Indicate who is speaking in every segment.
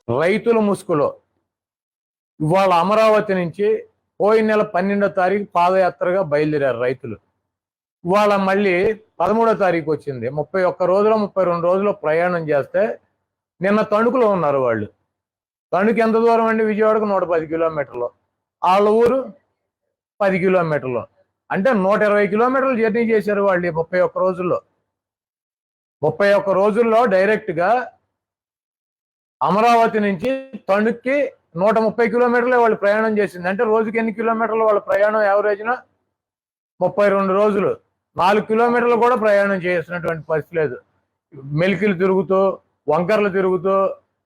Speaker 1: రైతుల ముసుగులో ఇవాళ అమరావతి నుంచి పోయిన నెల 12వ తారీఖు పాదయాత్రగా బయలుదేరారు రైతులు. ఇవాళ మళ్ళీ 13వ తారీఖు వచ్చింది. 31 రోజులు 32 రోజులు ప్రయాణం చేస్తే నిన్న తణుకులో ఉన్నారు వాళ్ళు. తణుకు ఎంత దూరం అండి? విజయవాడకు 110 కిలోమీటర్లు, వాళ్ళ ఊరు 10 కిలోమీటర్లు, అంటే 120 కిలోమీటర్లు జర్నీ చేశారు వాళ్ళు 31 రోజుల్లో. 31 రోజుల్లో డైరెక్ట్గా అమరావతి నుంచి తణుక్కి 130 కిలోమీటర్లే వాళ్ళు ప్రయాణం చేసింది. అంటే రోజుకి ఎన్ని కిలోమీటర్లు వాళ్ళ ప్రయాణం? యావరేజ్న 32 రోజులు 4 కిలోమీటర్లు కూడా ప్రయాణం చేసినటువంటి పరిస్థితి లేదు. మెలికలు తిరుగుతూ, వంకర్లు తిరుగుతూ,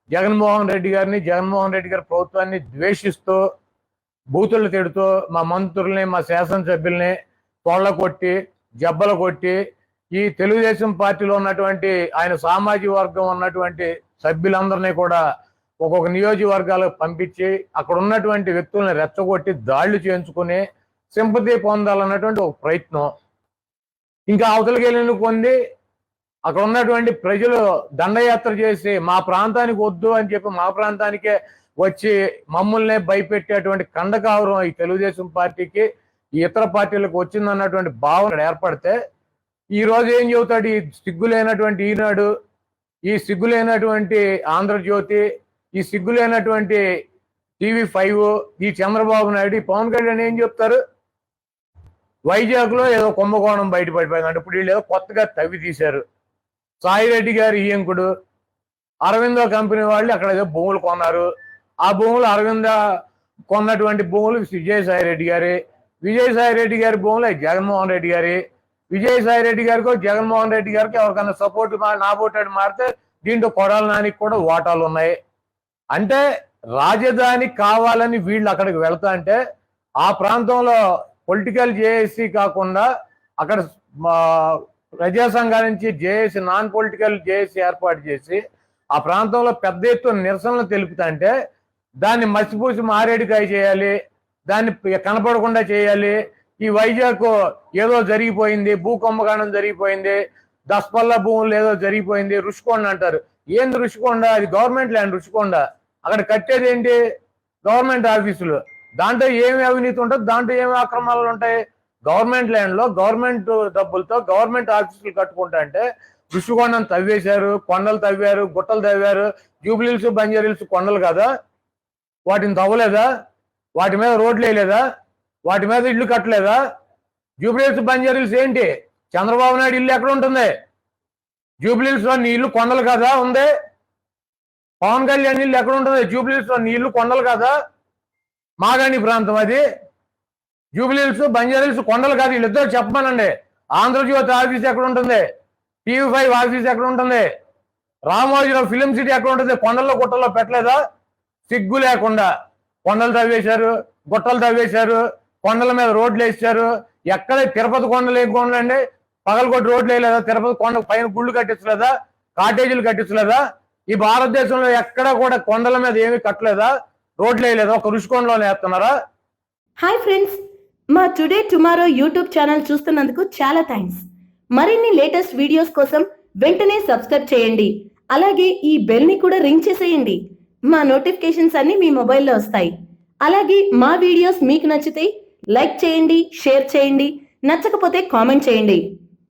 Speaker 1: జగన్మోహన్ రెడ్డి గారి ప్రభుత్వాన్ని ద్వేషిస్తూ, బూతులు తిడుతూ, మా మంత్రుల్ని మా శాసనసభ్యుల్ని తోళ్ల కొట్టి జబ్బలు కొట్టి, ఈ తెలుగుదేశం పార్టీలో ఉన్నటువంటి ఆయన సామాజిక వర్గం ఉన్నటువంటి సభ్యులందరినీ కూడా ఒక్కొక్క నియోజకవర్గాలకు పంపించి అక్కడ ఉన్నటువంటి వ్యక్తులను రెచ్చగొట్టి దాళ్లు చేయించుకుని సింపతి పొందాలన్నటువంటి ఒక ప్రయత్నం. ఇంకా అవతలికి వెళ్ళిన పొంది అక్కడ ఉన్నటువంటి ప్రజలు దండయాత్ర చేసి మా ప్రాంతానికి వద్దు అని చెప్పి మా ప్రాంతానికే వచ్చి మమ్మల్ని భయపెట్టేటువంటి కండకావరం ఈ తెలుగుదేశం పార్టీకి ఈ ఇతర పార్టీలకు వచ్చిందన్నటువంటి భావన ఏర్పడితే ఈ రోజు ఏం చెబుతాడు? ఈ సిగ్గులేనటువంటి ఈనాడు, ఈ సిగ్గులేనటువంటి ఆంధ్రజ్యోతి, ఈ సిగ్గులేనటువంటి TV5, ఈ చంద్రబాబు నాయుడు, ఈ పవన్ కళ్యాణ్ ఏం చెప్తారు? వైజాగ్లో ఏదో కుంభకోణం బయటపడిపోయింది అంటే ఇప్పుడు వీళ్ళు ఏదో కొత్తగా తవ్వి తీశారు. సాయిరెడ్డి గారి ఈయంకుడు అరవిందో కంపెనీ వాళ్ళు అక్కడ ఏదో భూములు కొన్నారు. ఆ భూములు అరవింద కొన్నటువంటి భూములు విజయసాయిరెడ్డి గారి భూములు జగన్మోహన్ రెడ్డి గారి. విజయసాయిరెడ్డి గారికో జగన్మోహన్ రెడ్డి గారికి ఎవరికైనా సపోర్ట్ నాబోటాడు మారితే దీంట్లో కొడాల నానికి కూడా వాటాలు ఉన్నాయి. అంటే రాజధాని కావాలని వీళ్ళు అక్కడికి వెళ్తా అంటే ఆ ప్రాంతంలో పొలిటికల్ జేఏసీ కాకుండా అక్కడ ప్రజా సంఘాల నుంచి జేఏసీ, నాన్ పొలిటికల్ జేఏసీ ఏర్పాటు చేసి ఆ ప్రాంతంలో పెద్ద ఎత్తున నిరసనలు తెలుపుతుంటే దాన్ని మసిపూసి మారేడుకాయ చేయాలి, దాన్ని కనపడకుండా చేయాలి. ఈ వైజాగ్ ఏదో జరిగిపోయింది, భూకుంభకోణం జరిగిపోయింది, దస్పల్ల భూములు ఏదో జరిగిపోయింది, రుషికొండ అంటారు. ఏంది రుషికొండ? అది గవర్నమెంట్ ల్యాండ్. రుషికొండ అక్కడ కట్టేది ఏంటి? గవర్నమెంట్ ఆఫీసులు. దాంట్లో ఏమి అవినీతి ఉంటుంది? దాంట్లో ఏమి అక్రమాలు ఉంటాయి? గవర్నమెంట్ ల్యాండ్లో గవర్నమెంట్ డబ్బులతో గవర్నమెంట్ ఆఫీసులు కట్టుకుంటా అంటే రుషికొండను తవ్వేశారు, కొండలు తవ్వారు, గుట్టలు తవ్వారు. జూబ్లీహిల్స్, బంజారాహిల్స్ కొండలు కదా, వాటిని తవ్వలేదా? వాటి మీద రోడ్లు వేయలేదా? వాటి మీద ఇల్లు కట్టలేదా? జూబ్లీహిల్స్, బంజారాహిల్స్ ఏంటి? చంద్రబాబు నాయుడు ఇల్లు ఎక్కడ ఉంటుంది? జూబ్లీహిల్స్ లో నీ ఇల్లు కొండలు కదా ఉంది? పవన్ కళ్యాణ్ ఇల్లు ఎక్కడ ఉంటుంది? జూబ్లీహిల్స్ లో నీ ఇల్లు కొండలు కదా? మాగాణి ప్రాంతం అది. జూబ్లీహిల్స్, బంజారాహిల్స్ కొండలు కాదు. వీళ్ళిద్దరు చెప్పమనండి. ఆంధ్రజ్యోతి ఆఫీస్ ఎక్కడ ఉంటుంది? TV5 ఆఫీస్ ఎక్కడ ఉంటుంది? రామోజీరావు ఫిలిం సిటీ ఎక్కడ ఉంటుంది? కొండల్లో గుట్టల్లో పెట్టలేదా? సిగ్గు లేకుండా కొండలు తవ్వేశారు, గుట్టలు తవ్వేశారు, కొండల మీద రోడ్లు వేసారు. ఎక్కడ తిరుపతి కొండలు ఏం కొండలండి? పగలగొట్టి రోడ్లు వేయలేదా? తిరుపతి కొండ పైన గుళ్ళు కట్టించలేదా? కాటేజీలు కట్టించలేదా? ఈ భారతదేశంలో ఎక్కడ కూడా కొండల మీద ఏమీ కట్టలేదా? రోడ్లు వేయలేదా? ఒక రుషికొండలోనే వేస్తున్నారా?
Speaker 2: హాయ్ ఫ్రెండ్స్, మా టుడే టుమారో యూట్యూబ్ ఛానల్ చూస్తున్నందుకు చాలా థ్యాంక్స్. మరిన్ని లేటెస్ట్ వీడియోస్ కోసం వెంటనే సబ్స్క్రైబ్ చేయండి. అలాగే ఈ బెల్ ని కూడా రింగ్ చేసేయండి. మా నోటిఫికేషన్స్ అన్ని మీ మొబైల్లో వస్తాయి. అలాగే మా వీడియోస్ మీకు నచ్చితే లైక్ చేయండి, షేర్ చేయండి, నచ్చకపోతే కామెంట్ చేయండి.